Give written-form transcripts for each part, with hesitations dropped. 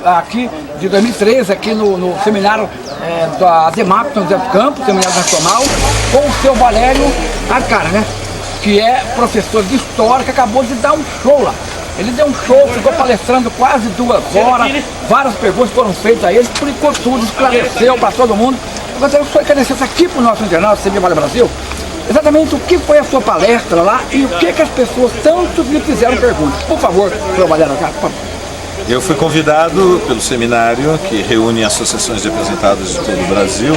aqui de 2013, aqui no seminário da ADEMAP, no José dos Campos, Seminário Nacional, com o seu Valério Arcara, né? Que é professor de História, que acabou de dar um show lá. Ele deu um show, ficou palestrando quase 2 horas, várias perguntas foram feitas a ele, explicou tudo, esclareceu para todo mundo. Eu gostaria que o senhor esclarecesse aqui para o nosso internauta, CB Vale Brasil, exatamente o que foi a sua palestra lá e o que as pessoas tanto lhe fizeram perguntas. Por favor, senhor Valério Arcara, por favor. Eu fui convidado pelo seminário que reúne associações de aposentados de todo o Brasil.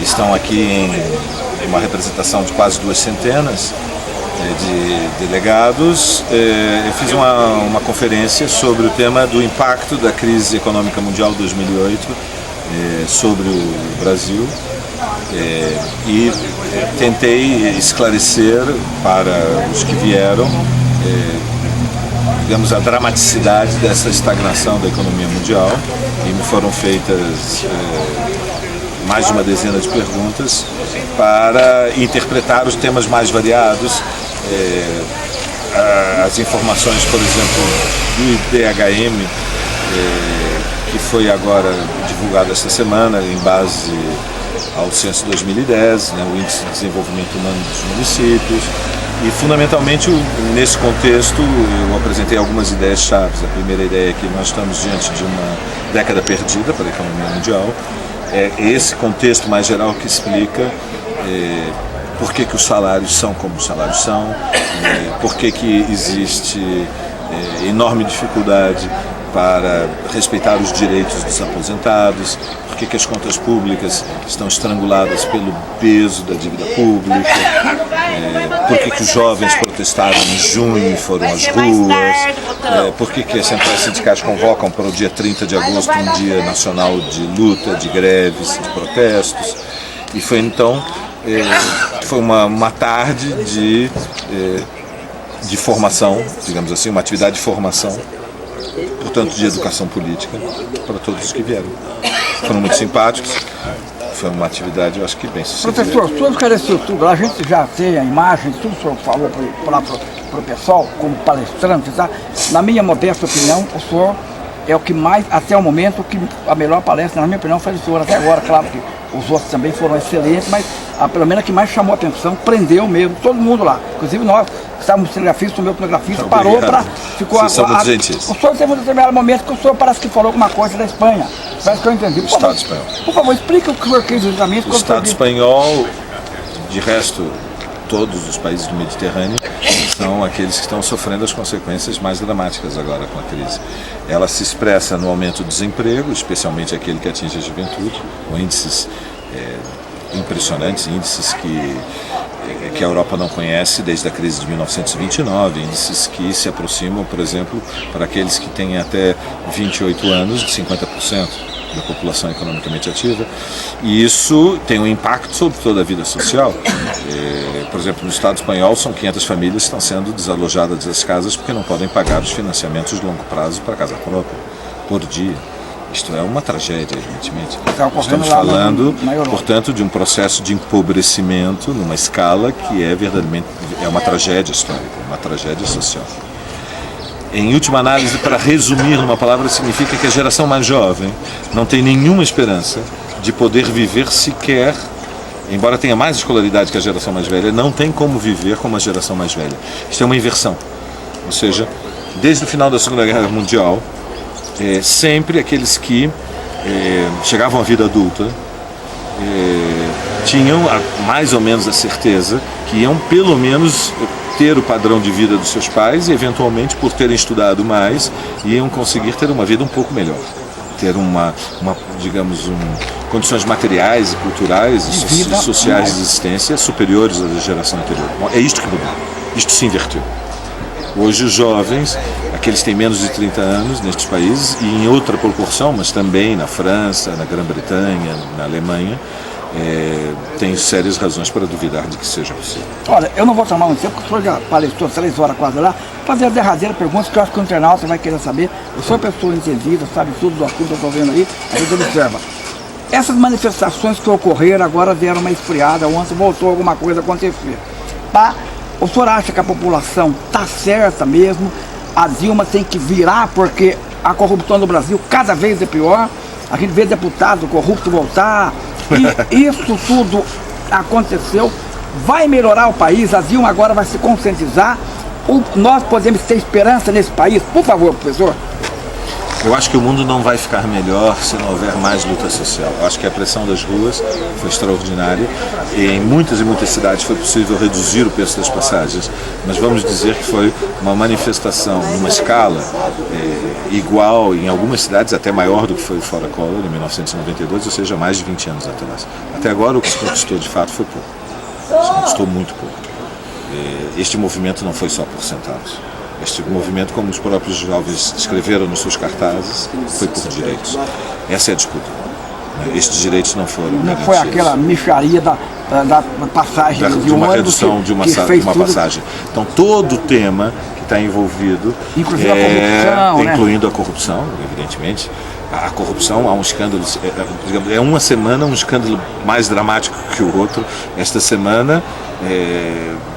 Estão aqui em uma representação de quase 200 de delegados. Eu fiz uma conferência sobre o tema do impacto da crise econômica mundial 2008 sobre o Brasil e tentei esclarecer para os que vieram digamos, a dramaticidade dessa estagnação da economia mundial, e me foram feitas mais de uma dezena de perguntas para interpretar os temas mais variados, as informações, por exemplo, do IDHM, que foi agora divulgado esta semana em base ao Censo 2010, né, o Índice de Desenvolvimento Humano dos Municípios. E, fundamentalmente, nesse contexto, eu apresentei algumas ideias chaves. A primeira ideia é que nós estamos diante de uma década perdida para a economia mundial. É esse contexto mais geral que explica por que os salários são como os salários são, por que existe enorme dificuldade para respeitar os direitos dos aposentados, por que as contas públicas estão estranguladas pelo peso da dívida pública, por que os jovens protestaram em junho e foram às ruas, por que as centrais sindicais convocam para o dia 30 de agosto um dia nacional de luta, de greves, de protestos. E foi então, foi uma tarde de formação, digamos assim, uma atividade de formação, portanto de educação política, para todos os que vieram. Foram muito simpáticos, foi uma atividade, eu acho que bem sucedida. Professor, o senhor esclareceu tudo, a gente já tem a imagem, tudo que o senhor falou para o pessoal, como palestrante, tá? Na minha modesta opinião, o senhor é o que mais, até o momento, a melhor palestra, na minha opinião, foi do senhor até agora. Claro que os outros também foram excelentes, mas pelo menos a que mais chamou a atenção, prendeu mesmo, todo mundo lá. Inclusive nós, que estávamos cinegrafistas, o meu cinegrafista parou para... Vocês são muito gentis. O senhor teve um determinado momento que o senhor parece que falou alguma coisa da Espanha. Parece que eu entendi. Estado espanhol. Por favor, explica o que o senhor quis exatamente. O Estado espanhol, de resto, todos os países do Mediterrâneo, são aqueles que estão sofrendo as consequências mais dramáticas agora com a crise. Ela se expressa no aumento do desemprego, especialmente aquele que atinge a juventude, com índices impressionantes, índices que a Europa não conhece desde a crise de 1929, índices que se aproximam, por exemplo, para aqueles que têm até 28 anos, de 50% da população economicamente ativa, e isso tem um impacto sobre toda a vida social. Por exemplo, no Estado espanhol, são 500 famílias que estão sendo desalojadas das casas porque não podem pagar os financiamentos de longo prazo para a casa própria, por dia. Isto é uma tragédia, evidentemente. Estamos falando, portanto, de um processo de empobrecimento numa escala que é verdadeiramente uma tragédia histórica, uma tragédia social. Em última análise, para resumir numa palavra, significa que a geração mais jovem não tem nenhuma esperança de poder viver sequer, embora tenha mais escolaridade que a geração mais velha, não tem como viver como a geração mais velha. Isto é uma inversão. Ou seja, desde o final da Segunda Guerra Mundial, sempre aqueles que chegavam à vida adulta tinham mais ou menos a certeza que iam pelo menos ter o padrão de vida dos seus pais e eventualmente, por terem estudado mais, iam conseguir ter uma vida um pouco melhor, ter condições materiais e culturais e sociais de existência superiores à da geração anterior. Bom, é isto que mudou, isto se inverteu. Hoje os jovens, aqueles que têm menos de 30 anos nestes países, e em outra proporção, mas também na França, na Grã-Bretanha, na Alemanha, têm sérias razões para duvidar de que seja possível. Olha, eu não vou tomar muito tempo, porque o senhor já palestrou 3 horas quase lá, fazer a derradeira pergunta que eu acho que o internauta vai querer saber. O senhor é pessoa entendida, sabe tudo do assunto que eu estou vendo aí, a gente observa. Essas manifestações que ocorreram agora deram uma esfriada, ontem voltou alguma coisa a acontecer. Tá? O senhor acha que a população está certa mesmo? A Dilma tem que virar porque a corrupção no Brasil cada vez é pior. A gente vê deputado corrupto voltar. E isso tudo aconteceu. Vai melhorar o país, a Dilma agora vai se conscientizar. Nós podemos ter esperança nesse país? Por favor, professor. Eu acho que o mundo não vai ficar melhor se não houver mais luta social. Eu acho que a pressão das ruas foi extraordinária e em muitas e muitas cidades foi possível reduzir o preço das passagens, mas vamos dizer que foi uma manifestação numa escala igual, em algumas cidades até maior do que foi o Fora Collor em 1992, ou seja, mais de 20 anos atrás. Até agora o que se conquistou de fato foi pouco, se conquistou muito pouco. Este movimento não foi só por centavos. Este movimento, como os próprios jovens escreveram nos seus cartazes, foi por direitos. Essa é a disputa. Estes direitos não foram garantidos. Foi aquela micharia da passagem de uma redução de uma passagem. Então todo o tema que está envolvido, inclusive a corrupção, incluindo a corrupção, evidentemente. A corrupção, há um escândalo, é uma semana um escândalo mais dramático que o outro. Esta semana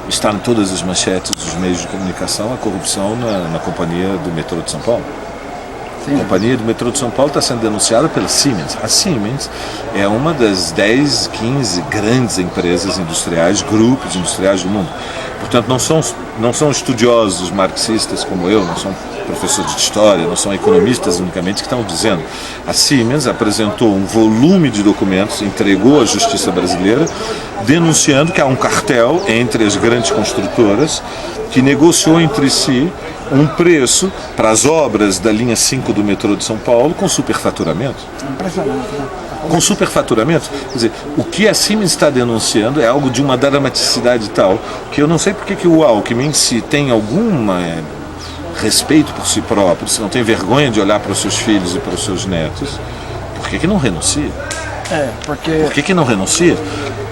está em todas as manchetes dos meios de comunicação a corrupção na Companhia do Metrô de São Paulo. Sim. A Companhia do Metrô de São Paulo está sendo denunciada pela Siemens. A Siemens é uma das 10, 15 grandes empresas industriais, grupos industriais do mundo. Portanto, não são estudiosos marxistas como eu, não são professores de história, não são economistas unicamente que estão dizendo. A Siemens apresentou um volume de documentos, entregou à justiça brasileira, denunciando que há um cartel entre as grandes construtoras que negociou entre si um preço para as obras da linha 5 do metrô de São Paulo com superfaturamento. Impressionante, né? Com superfaturamento. Quer dizer, o que a Siemens está denunciando é algo de uma dramaticidade tal que eu não sei porque que o Alckmin, se tem alguma respeito por si próprio, se não tem vergonha de olhar para os seus filhos e para os seus netos, por que não renuncia? Por que não renuncia?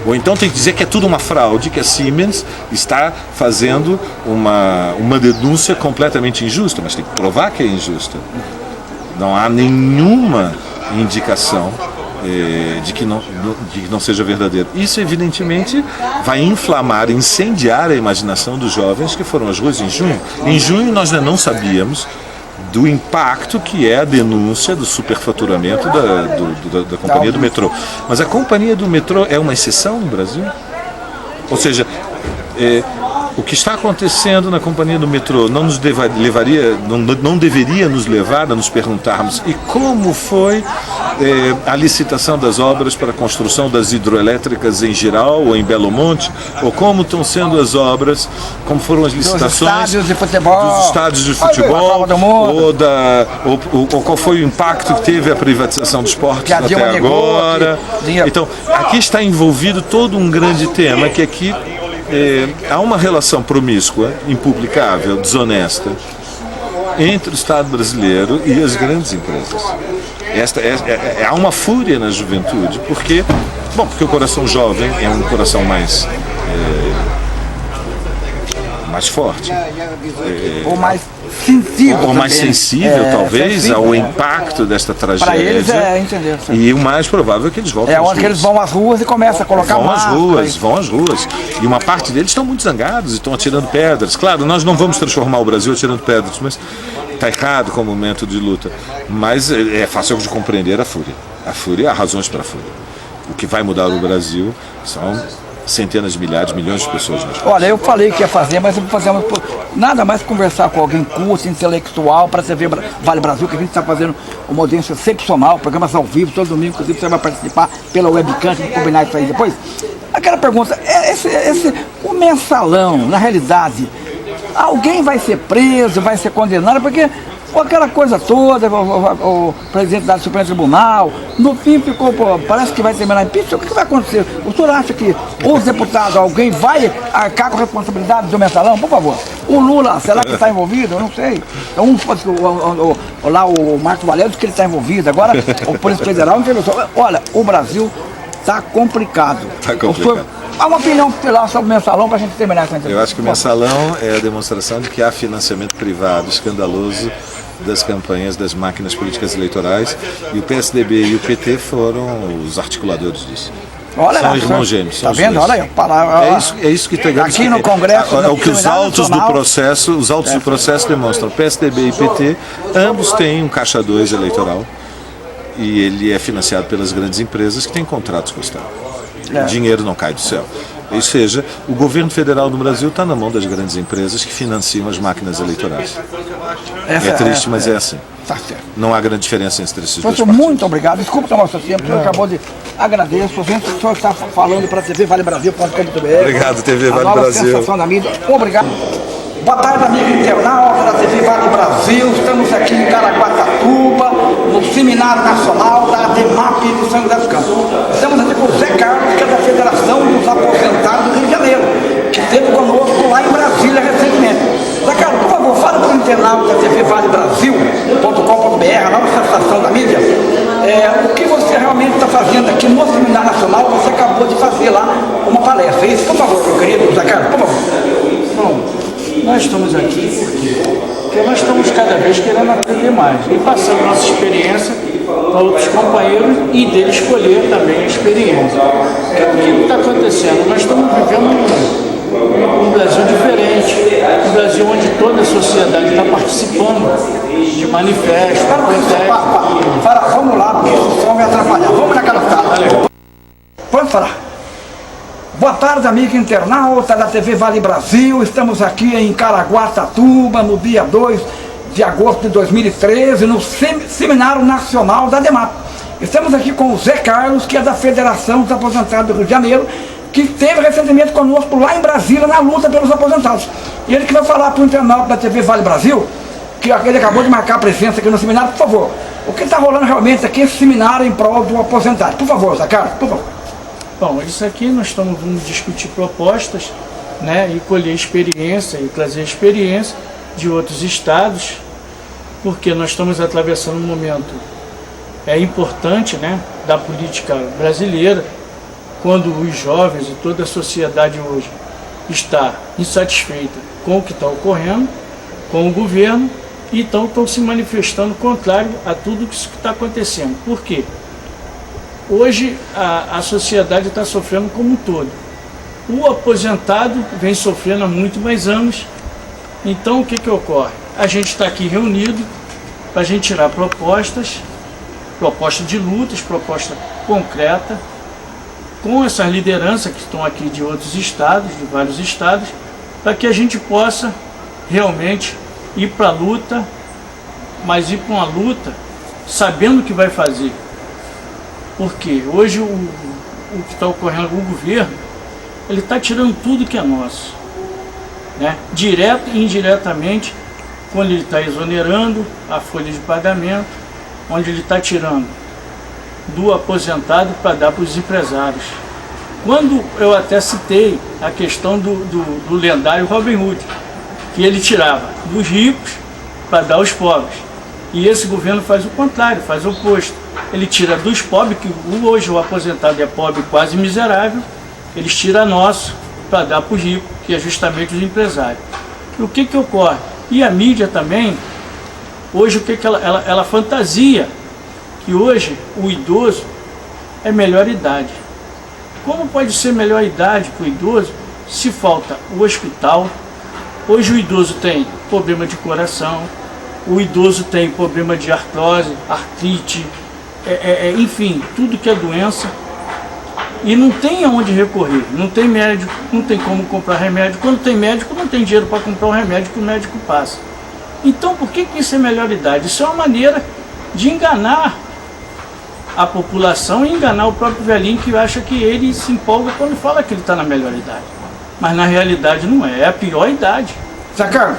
Ou então tem que dizer que é tudo uma fraude, que a Siemens está fazendo uma denúncia completamente injusta, mas tem que provar que é injusta. Não há nenhuma indicação de que não seja verdadeiro. Isso, evidentemente, vai inflamar, incendiar a imaginação dos jovens que foram às ruas em junho. Em junho nós ainda não sabíamos do impacto que é a denúncia do superfaturamento da Companhia do Metrô. Mas a Companhia do Metrô é uma exceção no Brasil? Ou seja, o que está acontecendo na Companhia do Metrô não deveria nos levar a nos perguntarmos e como foi a licitação das obras para a construção das hidroelétricas em Giral ou em Belo Monte, ou como estão sendo as obras, como foram as licitações dos estádios de futebol, ou qual foi o impacto que teve a privatização dos portos até agora. Então, aqui está envolvido todo um grande tema que aqui há uma relação promíscua, impublicável, desonesta entre o Estado brasileiro e as grandes empresas. Há uma fúria na juventude, porque o coração jovem é um coração mais forte. Ou mais sensível. Ou mais sensível, talvez, ao impacto desta tragédia. Para eles entender. E o mais provável é que eles voltem às ruas. É onde que eles vão às ruas e começam a colocar máscaras. Vão às ruas. E uma parte deles estão muito zangados e estão atirando pedras. Claro, nós não vamos transformar o Brasil atirando pedras, mas está errado como método de luta. Mas é fácil de compreender a fúria. A fúria, há razões para a fúria. O que vai mudar o Brasil são centenas de milhares, milhões de pessoas. Olha, eu falei que ia fazer, mas eu vou fazer nada mais conversar com alguém culto, intelectual, para você ver Vale Brasil, que a gente está fazendo uma audiência excepcional, programas ao vivo, todo domingo, inclusive você vai participar pela webcam, vamos combinar isso aí depois. Aquela pergunta, o mensalão, na realidade, alguém vai ser preso, vai ser condenado, porque aquela coisa toda, o presidente do Supremo Tribunal, no fim ficou, parece que vai terminar impeachment. O que vai acontecer? O senhor acha que os deputados, alguém vai arcar com a responsabilidade do mensalão? Por favor. O Lula, será que está envolvido? Eu não sei. Então, lá o Marcos Valério diz que ele está envolvido. Agora, o Polícia Federal entrevistou. Olha, o Brasil está complicado. Está complicado. Há uma opinião sobre o mensalão para a gente terminar essa entrevista. Eu acho que o mensalão é a demonstração de que há financiamento privado escandaloso das campanhas das máquinas políticas eleitorais, e o PSDB e o PT foram os articuladores disso. Olha são lá, irmãos gêmeos. Tá vendo? Olha aí. É isso que entregamos. Aqui no Congresso. É o que os autos do processo demonstram. PSDB e PT, ambos têm um caixa 2 eleitoral e ele é financiado pelas grandes empresas que têm contratos com o Estado. O dinheiro não cai do céu. Ou seja, o governo federal do Brasil está na mão das grandes empresas que financiam as máquinas eleitorais. É triste, mas é assim. Tá certo. Não há grande diferença entre esses dois Professor, partidos. muito obrigado. Desculpa tomar o seu tempo, o senhor acabou de agradecer. O senhor está falando para a TV Vale Brasil.com.br. Obrigado, TV Vale Brasil. Sensação da mídia. Obrigado. Boa tarde, amigo internauta da TV Vale Brasil. Estamos aqui em Caraguatatuba, no Seminário Nacional da ADEMAP de São José dos Campos. Estamos aqui com o Zé Carlos, que é da Federação dos Aposentados do Rio de Janeiro, que esteve conosco lá em Brasília recentemente. Zé Carlos, por favor, fala para o internauta da TV Vale Brasil.com.br, a nova sensação da mídia, o que você realmente está fazendo aqui no Seminário Nacional. Você acabou de fazer lá uma palestra. Isso, por favor, meu querido Zé Carlos, por favor. Bom, nós estamos aqui porque nós estamos cada vez querendo aprender mais e passando nossa experiência para outros companheiros e dele escolher também a experiência. Porque o que está acontecendo? Nós estamos vivendo um Brasil diferente, um Brasil onde toda a sociedade está participando de manifestos, Vamos lá, porque o som vai atrapalhar. Vamos naquela sala. Pode falar. Boa tarde, amigo internauta da TV Vale Brasil. Estamos aqui em Caraguatatuba, no dia 2 de agosto de 2013, no Seminário Nacional da ADEMAP. Estamos aqui com o Zé Carlos, que é da Federação dos Aposentados do Rio de Janeiro, que esteve recentemente conosco lá em Brasília, na luta pelos aposentados. E ele que vai falar para o internauta da TV Vale Brasil, que ele acabou de marcar a presença aqui no seminário. Por favor, o que está rolando realmente aqui, esse seminário em prol do aposentado? Por favor, Zé Carlos, por favor. Bom, isso aqui nós estamos vindo discutir propostas, né, e colher experiência e trazer experiência de outros estados, porque nós estamos atravessando um momento importante, né, da política brasileira, quando os jovens e toda a sociedade hoje está insatisfeita com o que está ocorrendo, com o governo, e então estão se manifestando contrário a tudo isso que está acontecendo. Por quê? Hoje a sociedade está sofrendo como um todo. O aposentado vem sofrendo há muito mais anos. Então o que ocorre? A gente está aqui reunido para a gente tirar propostas de lutas, proposta concreta, com essas lideranças que estão aqui de outros estados, de vários estados, para que a gente possa realmente ir para a luta, mas ir para uma luta sabendo o que vai fazer. Porque hoje o que está ocorrendo com o governo, ele está tirando tudo que é nosso, né? Direto e indiretamente, quando ele está exonerando a folha de pagamento, onde ele está tirando do aposentado para dar para os empresários. Quando eu até citei a questão do lendário Robin Hood, que ele tirava dos ricos para dar aos pobres. E esse governo faz o contrário, faz o oposto. Ele tira dos pobres, que hoje o aposentado é pobre, quase miserável, eles tiram nosso para dar para os ricos, que é justamente os empresários. E o que ocorre? E a mídia também, hoje o que ela fantasia, que hoje o idoso é melhor idade. Como pode ser melhor idade para o idoso se falta o hospital? Hoje o idoso tem problema de coração, o idoso tem problema de artrose, artrite, enfim, tudo que é doença, e não tem aonde recorrer, não tem médico, não tem como comprar remédio. Quando tem médico, não tem dinheiro para comprar o remédio que o médico passa. Então por que isso é melhor idade? Isso é uma maneira de enganar a população e enganar o próprio velhinho, que acha que ele se empolga quando fala que ele está na melhor idade. Mas na realidade não é a pior idade. Zé Carlos,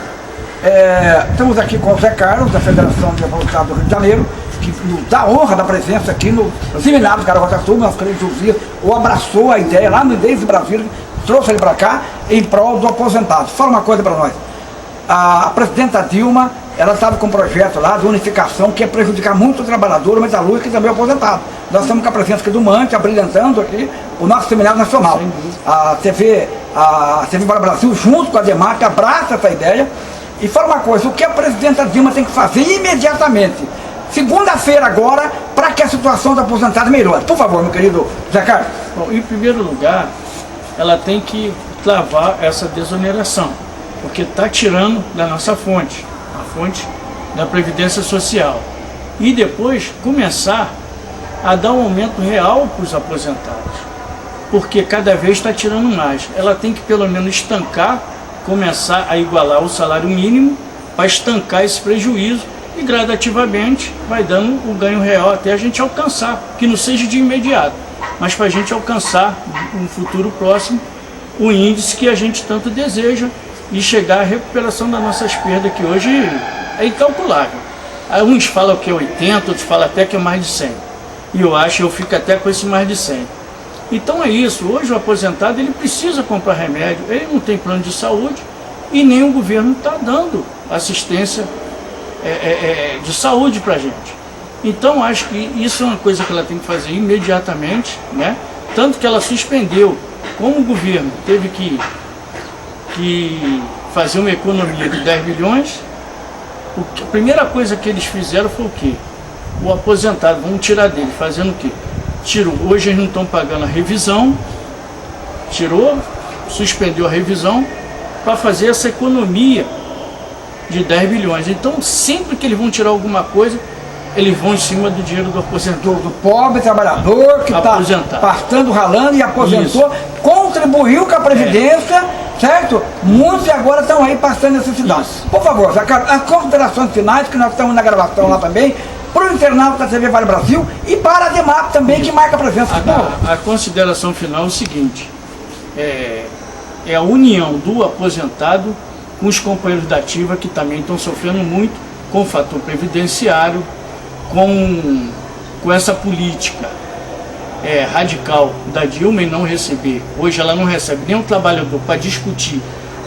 estamos aqui com o Zé Carlos, da Federação de Aposentados do Rio de Janeiro, que nos dá honra da presença aqui no Seminário de Caraguatatuba. Nosso querido José o abraçou a ideia lá desde Brasília, trouxe ele para cá em prol do aposentado. Fala uma coisa para nós. A presidenta Dilma, ela estava com um projeto lá de unificação que ia prejudicar muito o trabalhador, mas a luz que também é aposentado. Nós estamos com a presença aqui do Mante, abrilhantando aqui o nosso Seminário Nacional. A TV Vale Brasil, junto com a ADEMAP, abraça essa ideia. E fala uma coisa, o que a presidenta Dilma tem que fazer imediatamente, segunda-feira agora, para que a situação do aposentado melhore? Por favor, meu querido Zé Carlos. Bom, em primeiro lugar, ela tem que travar essa desoneração, porque está tirando da nossa fonte, a fonte da Previdência Social. E depois começar a dar um aumento real para os aposentados, porque cada vez está tirando mais. Ela tem que pelo menos estancar, começar a igualar o salário mínimo para estancar esse prejuízo e gradativamente vai dando o ganho real até a gente alcançar, que não seja de imediato, mas para a gente alcançar no futuro próximo o índice que a gente tanto deseja e chegar à recuperação das nossas perdas, que hoje é incalculável. Uns falam que é 80, outros falam até que é mais de 100. E eu fico até com esse mais de 100. Então é isso, hoje o aposentado ele precisa comprar remédio, ele não tem plano de saúde e nem o governo está dando assistência de saúde para a gente. Então acho que isso é uma coisa que ela tem que fazer imediatamente, né? Tanto que ela suspendeu, como o governo teve que fazer uma economia de 10 bilhões, a primeira coisa que eles fizeram foi o quê? O aposentado, vamos tirar dele, fazendo o quê? Hoje eles não estão pagando a revisão, suspendeu a revisão para fazer essa economia de 10 bilhões. Então sempre que eles vão tirar alguma coisa, eles vão em cima do dinheiro do aposentado. Do pobre trabalhador que está pastando, ralando e aposentou, contribuiu com a Previdência, certo? Muitos agora estão aí passando necessidade. Isso. Por favor, as considerações finais, que nós estamos na gravação lá também, para o internauta da TV Vale Brasil e para a DEMAP também, que marca a presença. A consideração final é o seguinte, é a união do aposentado com os companheiros da ativa, que também estão sofrendo muito com o fator previdenciário, com essa política radical da Dilma em não receber. Hoje ela não recebe nenhum trabalhador para discutir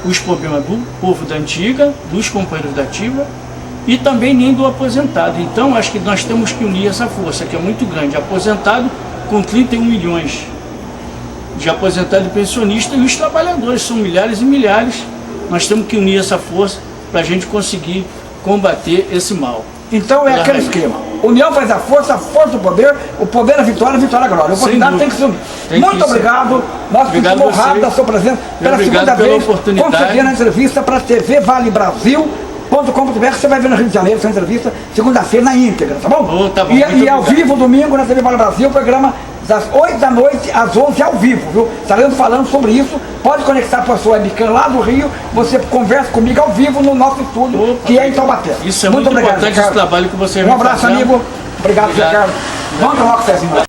os problemas do povo da antiga, dos companheiros da ativa, e também nem do aposentado. Então acho que nós temos que unir essa força, que é muito grande. Aposentado com 31 milhões de aposentados e pensionistas, e os trabalhadores são milhares e milhares. Nós temos que unir essa força para a gente conseguir combater esse mal. Então é aquele esquema. União faz a força do poder, o poder é a vitória a glória. A oportunidade tem que se unir. Muito obrigado. Nós ficamos honrados da sua presença pela segunda vez, concedendo a entrevista para a TV Vale Brasil.com.br. Você vai ver no Rio de Janeiro essa entrevista segunda-feira na íntegra, tá bom? Tá bom, e ao vivo, domingo, na TV Vale Brasil, o programa das 8 da noite às 11 ao vivo, viu? Estaremos falando sobre isso. Pode conectar para a sua webcam lá do Rio, você conversa comigo ao vivo no nosso estúdio, que é em Taubaté. Isso é muito importante, esse trabalho que você Um abraço, amigo. Obrigado, Ricardo. Vamos tomar um cafezinho.